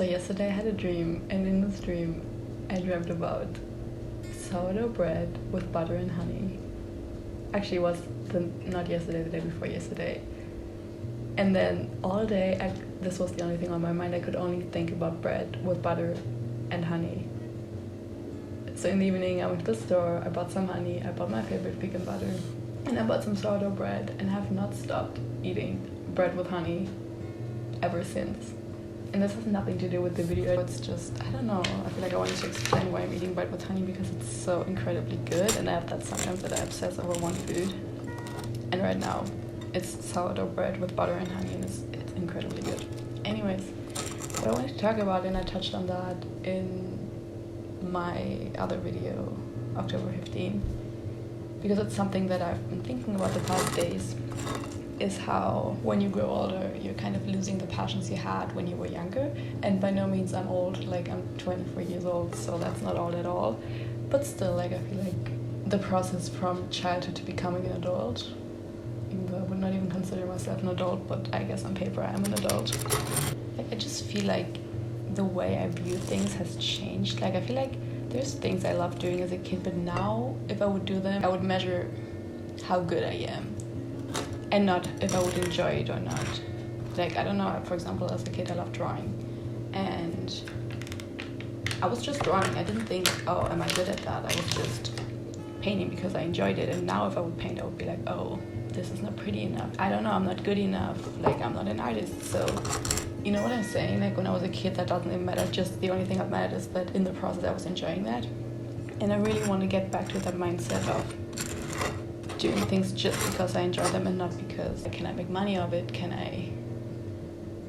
So yesterday I had a dream, and in this dream I dreamt about sourdough bread with butter and honey. Actually, it was not yesterday, the day before yesterday. And then all day, this was the only thing on my mind. I could only think about bread with butter and honey. So in the evening I went to the store, I bought some honey, I bought my favorite vegan butter, and I bought some sourdough bread, and have not stopped eating bread with honey ever since. And this has nothing to do with the video, it's just, I don't know, I feel like I wanted to explain why I'm eating bread with honey, because it's so incredibly good, and I have that sometimes that I obsess over one food. And right now, it's sourdough bread with butter and honey, and it's incredibly good. Anyways, what I wanted to talk about, and I touched on that in my other video, October 15, because it's something that I've been thinking about the past days, is how when you grow older you're kind of losing the passions you had when you were younger. And by no means I'm old, like I'm 24 years old, so that's not old at all, but still, like I feel like the process from childhood to becoming an adult, even though I would not even consider myself an adult, but I guess on paper I am an adult, like I just feel like the way I view things has changed. Like I feel like there's things I loved doing as a kid, but now if I would do them I would measure how good I am, and not if I would enjoy it or not. Like, I don't know, for example, as a kid I loved drawing, and I was just drawing. I didn't think, oh, am I good at that? I was just painting because I enjoyed it. And now if I would paint, I would be like, oh, this is not pretty enough. I don't know, I'm not good enough. Like, I'm not an artist. So, you know what I'm saying? Like, when I was a kid, that doesn't even matter. Just the only thing that mattered is that in the process I was enjoying that. And I really want to get back to that mindset of doing things just because I enjoy them, and not because, can I make money of it?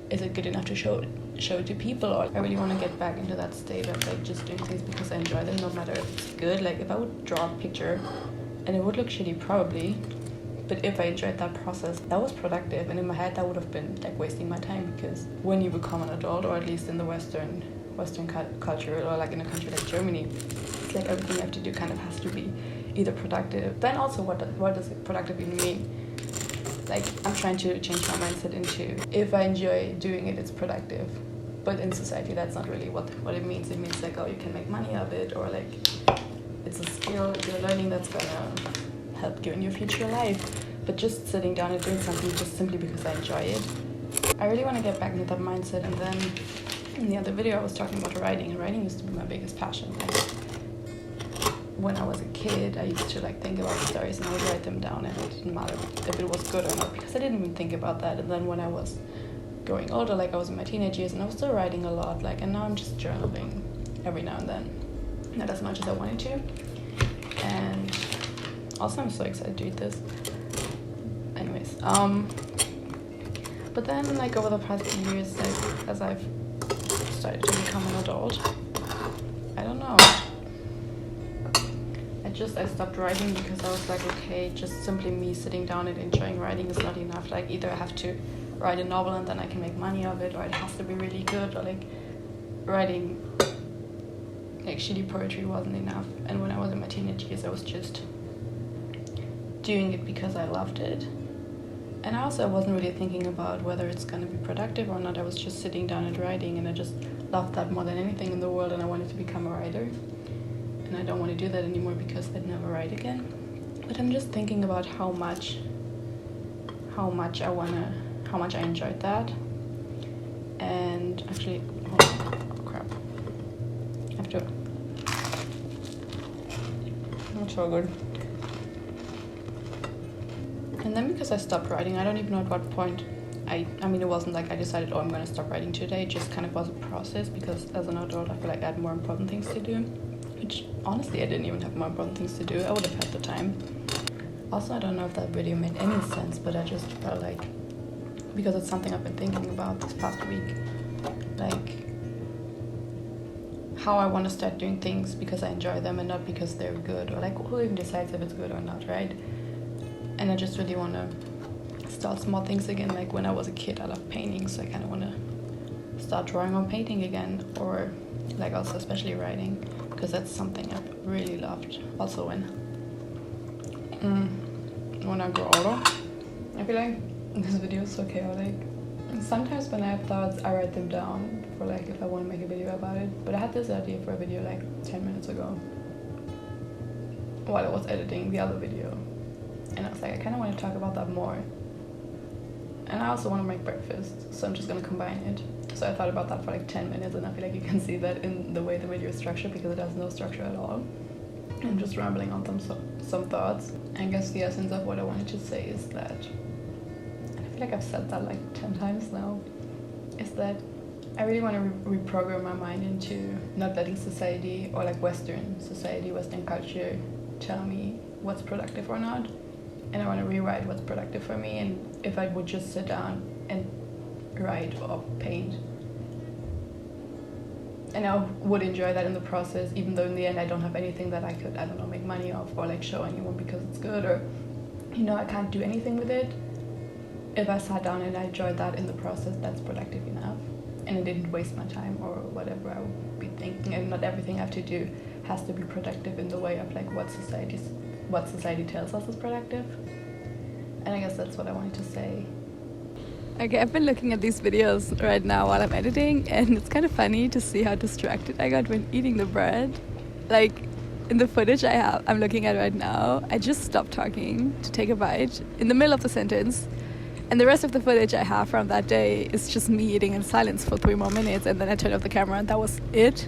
Is it good enough to show it to people? Or I really want to get back into that state of like just doing things because I enjoy them, no matter if it's good. Like if I would draw a picture and it would look shitty probably, but if I enjoyed that process, that was productive. And in my head that would have been like wasting my time, because when you become an adult, or at least in the Western culture, or like in a country like Germany, it's like everything you have to do kind of has to be either productive. Then also, what does productive even mean? Like, I'm trying to change my mindset into, if I enjoy doing it, it's productive. But in society, that's not really what it means. It means like, oh, you can make money of it, or like, it's a skill you're learning that's gonna help you in your future life. But just sitting down and doing something just simply because I enjoy it, I really want to get back into that mindset. And then in the other video, I was talking about writing, and writing used to be my biggest passion. Like, when I was a kid, I used to like think about stories and I would write them down, and it didn't matter if it was good or not, because I didn't even think about that. And then when I was growing older, like I was in my teenage years, and I was still writing a lot, like, and now I'm just journaling every now and then, not as much as I wanted to. And also I'm so excited to do this. Anyways, but then like over the past few years, like as I've started to become an adult, I don't know, I stopped writing, because I was like, okay, just simply me sitting down and enjoying writing is not enough. Like, either I have to write a novel and then I can make money of it, or it has to be really good, or like writing like shitty poetry wasn't enough. And when I was in my teenage years, I was just doing it because I loved it. And I wasn't really thinking about whether it's gonna be productive or not. I was just sitting down and writing, and I just loved that more than anything in the world, and I wanted to become a writer. And I don't want to do that anymore because I'd never write again. But I'm just thinking about how much I enjoyed that. And actually, oh crap, not so good. And then because I stopped writing, I don't even know at what point. I mean, it wasn't like I decided, oh, I'm gonna stop writing today. It just kind of was a process, because as an adult, I feel like I had more important things to do. Which, honestly, I didn't even have more important things to do. I would have had the time. Also, I don't know if that video made any sense, but I just felt like, because it's something I've been thinking about this past week, like how I want to start doing things because I enjoy them and not because they're good, or like who even decides if it's good or not, right? And I just really want to start small things again. Like when I was a kid, I loved painting, so I kind of want to start drawing or painting again, or like also especially writing, because that's something I've really loved. Also when I grow older, I feel like this video is so chaotic. And sometimes when I have thoughts, I write them down for like if I want to make a video about it. But I had this idea for a video like 10 minutes ago while I was editing the other video, and I was like, I kind of want to talk about that more. And I also want to make breakfast, so I'm just gonna combine it. So I thought about that for like 10 minutes, and I feel like you can see that in the way the video is structured, because it has no structure at all. I'm just rambling on some thoughts. I guess the essence of what I wanted to say is that, and I feel like I've said that like 10 times now, is that I really want to reprogram my mind into not letting society, or like Western society, Western culture, tell me what's productive or not. And I want to rewrite what's productive for me. And if I would just sit down and write or paint, and I would enjoy that in the process, even though in the end I don't have anything that I could, I don't know, make money off or like show anyone because it's good, or, you know, I can't do anything with it. If I sat down and I enjoyed that in the process, that's productive enough. And it didn't waste my time or whatever I would be thinking. And not everything I have to do has to be productive in the way of like what society tells us is productive. And I guess that's what I wanted to say. Okay, I've been looking at these videos right now while I'm editing, and it's kind of funny to see how distracted I got when eating the bread. Like, in the footage I'm looking at right now, I just stopped talking to take a bite in the middle of the sentence, and the rest of the footage I have from that day is just me eating in silence for 3 more minutes, and then I turned off the camera and that was it.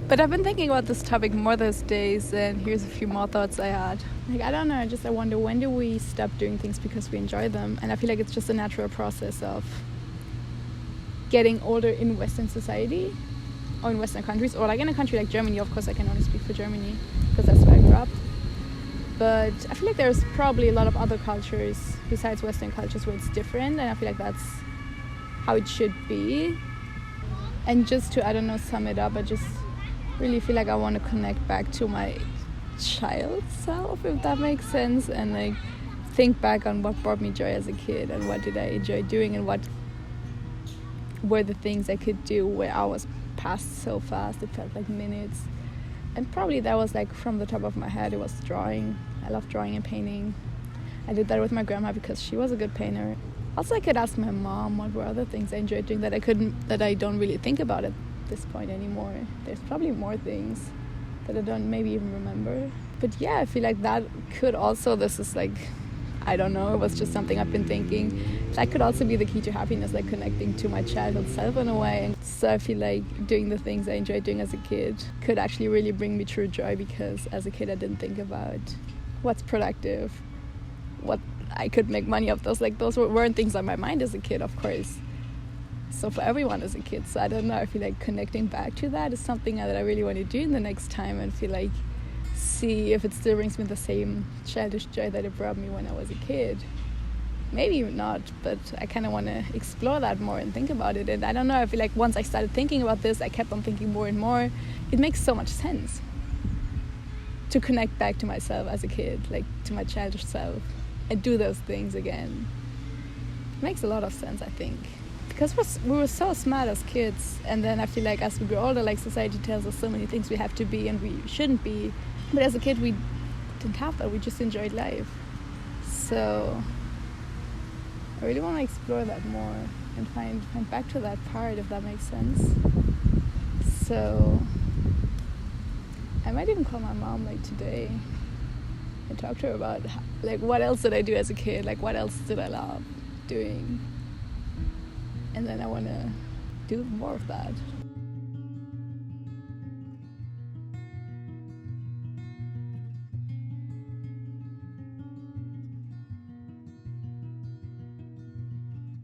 But I've been thinking about this topic more those days, and here's a few more thoughts I had. Like, I don't know, I wonder, when do we stop doing things because we enjoy them? And I feel like it's just a natural process of getting older in Western society, or in Western countries, or like in a country like Germany. Of course, I can only speak for Germany, because that's where I grew up. But I feel like there's probably a lot of other cultures besides Western cultures where it's different, and I feel like that's how it should be. And just to, I don't know, sum it up, I just really feel like I want to connect back to my child self, if that makes sense, and like think back on what brought me joy as a kid, and what did I enjoy doing, and what were the things I could do where I was passed so fast it felt like minutes. And probably that was like from the top of my head, it was drawing. I love drawing and painting. I did that with my grandma because she was a good painter. Also, I could ask my mom what were other things I enjoyed doing that I don't really think about at this point anymore. There's probably more things that I don't maybe even remember. But yeah, I feel like that could also, this is like, I don't know, it was just something I've been thinking. That could also be the key to happiness, like connecting to my childhood self in a way. And so I feel like doing the things I enjoyed doing as a kid could actually really bring me true joy, because as a kid I didn't think about what's productive, what I could make money off. Those weren't things on my mind as a kid, of course. So for everyone as a kid. So I don't know, I feel like connecting back to that is something that I really want to do in the next time, and feel like see if it still brings me the same childish joy that it brought me when I was a kid. Maybe not, but I kind of want to explore that more and think about it. And I don't know, I feel like once I started thinking about this, I kept on thinking more and more. It makes so much sense to connect back to myself as a kid, like to my childish self, and do those things again. It makes a lot of sense, I think. Because we were so smart as kids, and then I feel like as we grow older, like society tells us so many things we have to be and we shouldn't be. But as a kid, we didn't have that. We just enjoyed life. So I really want to explore that more and find back to that part, if that makes sense. So I might even call my mom like today and talk to her about like what else did I do as a kid, like what else did I love doing. And then I want to do more of that.